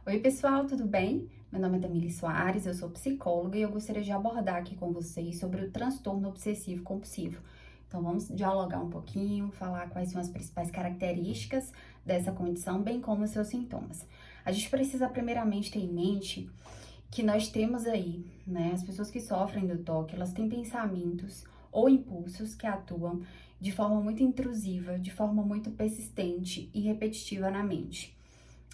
Oi, pessoal, tudo bem? Meu nome é Tamily Soares, eu sou psicóloga e eu gostaria de abordar aqui com vocês sobre o transtorno obsessivo compulsivo. Então, vamos dialogar um pouquinho, falar quais são as principais características dessa condição, bem como os seus sintomas. A gente precisa, primeiramente, ter em mente que nós temos aí, né, as pessoas que sofrem do TOC, elas têm pensamentos ou impulsos que atuam de forma muito intrusiva, de forma muito persistente e repetitiva na mente.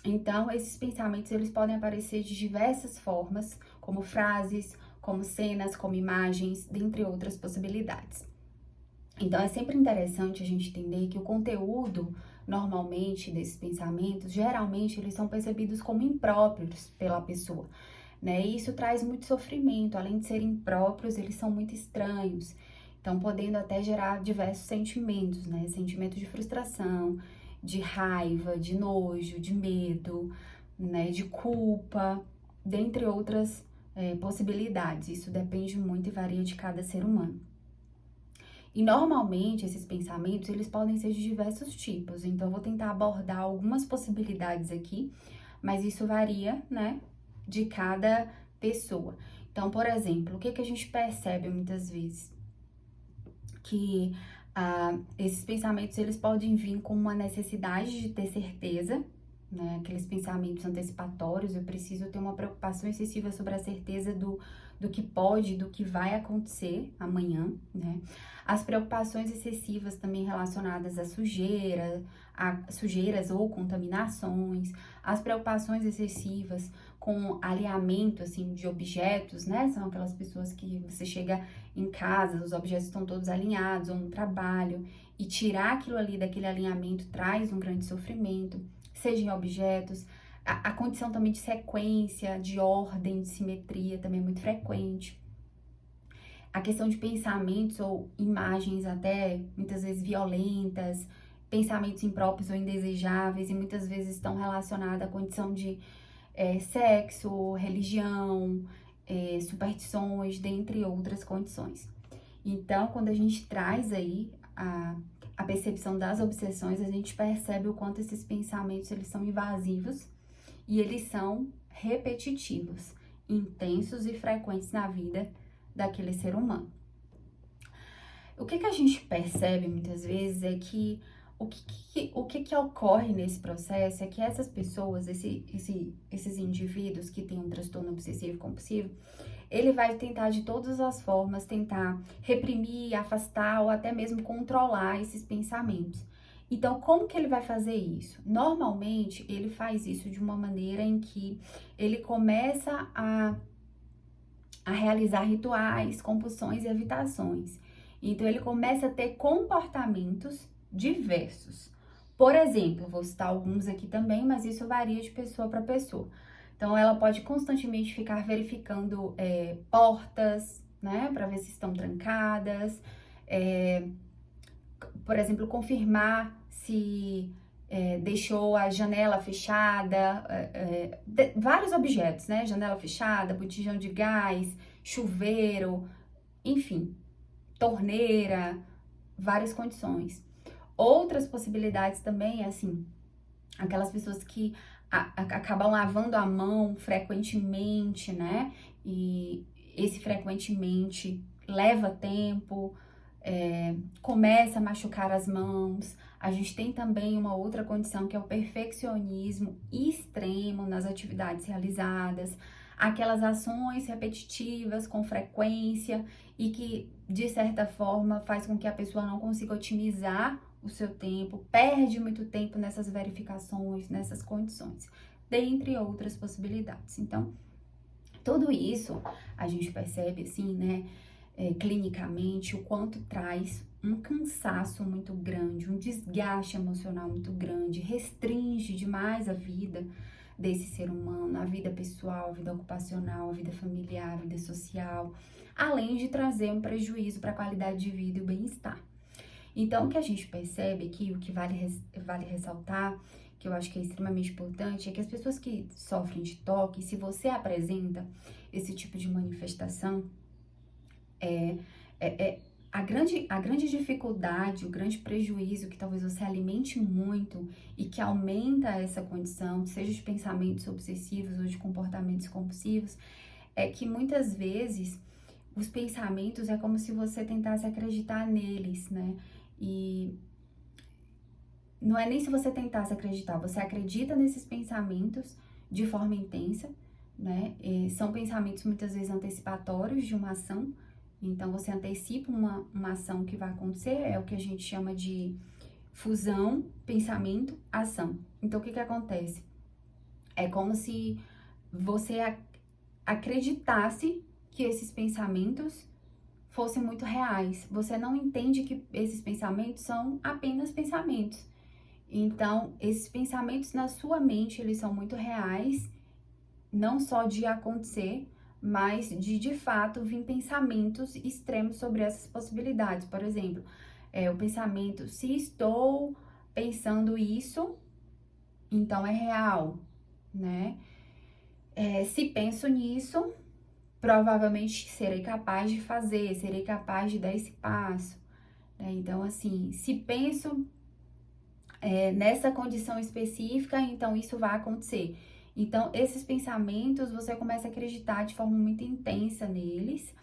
Então, esses pensamentos, eles podem aparecer de diversas formas, como frases, como cenas, como imagens, dentre outras possibilidades. Então, é sempre interessante a gente entender que o conteúdo, normalmente, desses pensamentos, geralmente, eles são percebidos como impróprios pela pessoa, né? E isso traz muito sofrimento, além de serem impróprios, eles são muito estranhos. Então, podendo até gerar diversos sentimentos, né? Sentimento de frustração, de raiva, de nojo, de medo, né? De culpa, dentre outras possibilidades. Isso depende muito e varia de cada ser humano. E normalmente esses pensamentos, eles podem ser de diversos tipos. Então, eu vou tentar abordar algumas possibilidades aqui, mas isso varia, né, de cada pessoa. Então, por exemplo, o que a gente percebe muitas vezes? Que esses pensamentos, eles podem vir com uma necessidade de ter certeza, né? Aqueles pensamentos antecipatórios, eu preciso ter uma preocupação excessiva sobre a certeza do que pode, do que vai acontecer amanhã, né? As preocupações excessivas também relacionadas à sujeira, a sujeiras ou contaminações, as preocupações excessivas com alinhamento, assim, de objetos, né? São aquelas pessoas que você chega em casa, os objetos estão todos alinhados, ou no trabalho, e tirar aquilo ali daquele alinhamento traz um grande sofrimento, seja em objetos, a condição também de sequência, de ordem, de simetria também é muito frequente. A questão de pensamentos ou imagens até muitas vezes violentas, pensamentos impróprios ou indesejáveis, e muitas vezes estão relacionados à condição de sexo, religião, superstições, dentre outras condições. Então, quando a gente traz aí a percepção das obsessões, a gente percebe o quanto esses pensamentos, eles são invasivos e eles são repetitivos, intensos e frequentes na vida daquele ser humano. O que a gente percebe muitas vezes é que o que ocorre nesse processo é que essas pessoas, esses indivíduos que têm um transtorno obsessivo compulsivo, ele vai tentar de todas as formas tentar reprimir, afastar ou até mesmo controlar esses pensamentos. Então, como que ele vai fazer isso? Normalmente, ele faz isso de uma maneira em que ele começa a realizar rituais, compulsões e evitações. Então, ele começa a ter comportamentos diversos. Por exemplo, vou citar alguns aqui também, mas isso varia de pessoa para pessoa. Então, ela pode constantemente ficar verificando portas, né, para ver se estão trancadas. Por exemplo, confirmar se deixou a janela fechada, vários objetos, né? Janela fechada, botijão de gás, chuveiro, enfim, torneira, várias condições. Outras possibilidades também, assim, aquelas pessoas que acabam lavando a mão frequentemente, né? E esse frequentemente leva tempo, começa a machucar as mãos. A gente tem também uma outra condição que é o perfeccionismo extremo nas atividades realizadas, aquelas ações repetitivas com frequência e que, de certa forma, faz com que a pessoa não consiga otimizar o seu tempo, perde muito tempo nessas verificações, nessas condições, dentre outras possibilidades. Então, tudo isso a gente percebe, assim, né, clinicamente, o quanto traz um cansaço muito grande, um desgaste emocional muito grande, restringe demais a vida desse ser humano, a vida pessoal, a vida ocupacional, a vida familiar, a vida social, além de trazer um prejuízo para a qualidade de vida e o bem-estar. Então, o que a gente percebe aqui, o que vale ressaltar, que eu acho que é extremamente importante, é que as pessoas que sofrem de TOC, se você apresenta esse tipo de manifestação, A grande dificuldade, o grande prejuízo que talvez você alimente muito e que aumenta essa condição, seja de pensamentos obsessivos ou de comportamentos compulsivos, é que muitas vezes os pensamentos é como se você tentasse acreditar neles, né? E não é nem se você tentasse acreditar, você acredita nesses pensamentos de forma intensa, né? São pensamentos muitas vezes antecipatórios de uma ação, então você antecipa uma ação que vai acontecer, é o que a gente chama de fusão, pensamento, ação. Então o que que acontece? É como se você acreditasse que esses pensamentos fossem muito reais. Você não entende que esses pensamentos são apenas pensamentos. Então, esses pensamentos na sua mente, eles são muito reais, não só de acontecer, mas de fato vir pensamentos extremos sobre essas possibilidades. Por exemplo, o pensamento, se estou pensando isso, então é real, né? Se penso nisso, provavelmente serei capaz de fazer, serei capaz de dar esse passo, né? Então, assim, se penso nessa condição específica, então isso vai acontecer. Então, esses pensamentos, você começa a acreditar de forma muito intensa neles,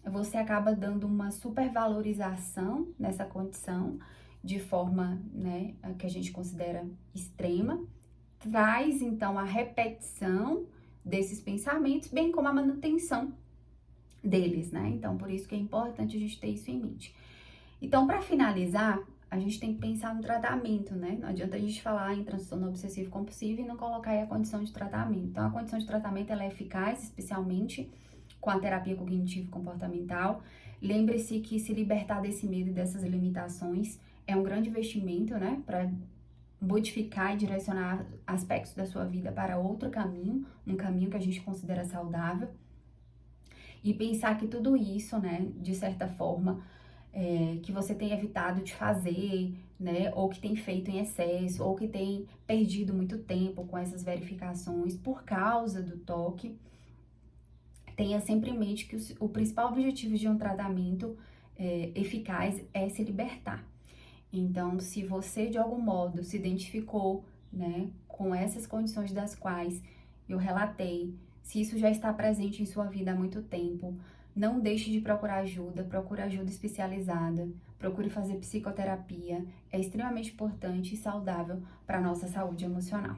você acaba dando uma supervalorização nessa condição, de forma, né, que a gente considera extrema, traz, então, a repetição desses pensamentos, bem como a manutenção deles, né? Então, por isso que é importante a gente ter isso em mente. Então, para finalizar, a gente tem que pensar no tratamento, né? Não adianta a gente falar em transtorno obsessivo compulsivo e não colocar aí a condição de tratamento. Então, a condição de tratamento, ela é eficaz, especialmente com a terapia cognitivo-comportamental. Lembre-se que se libertar desse medo e dessas limitações é um grande investimento, né? Para modificar e direcionar aspectos da sua vida para outro caminho, um caminho que a gente considera saudável. E pensar que tudo isso, né, de certa forma, que você tem evitado de fazer, né, ou que tem feito em excesso, ou que tem perdido muito tempo com essas verificações por causa do toque, tenha sempre em mente que o principal objetivo de um tratamento eficaz é se libertar. Então, se você de algum modo se identificou, né, com essas condições das quais eu relatei, se isso já está presente em sua vida há muito tempo, não deixe de procurar ajuda, procure ajuda especializada, procure fazer psicoterapia, é extremamente importante e saudável para a nossa saúde emocional.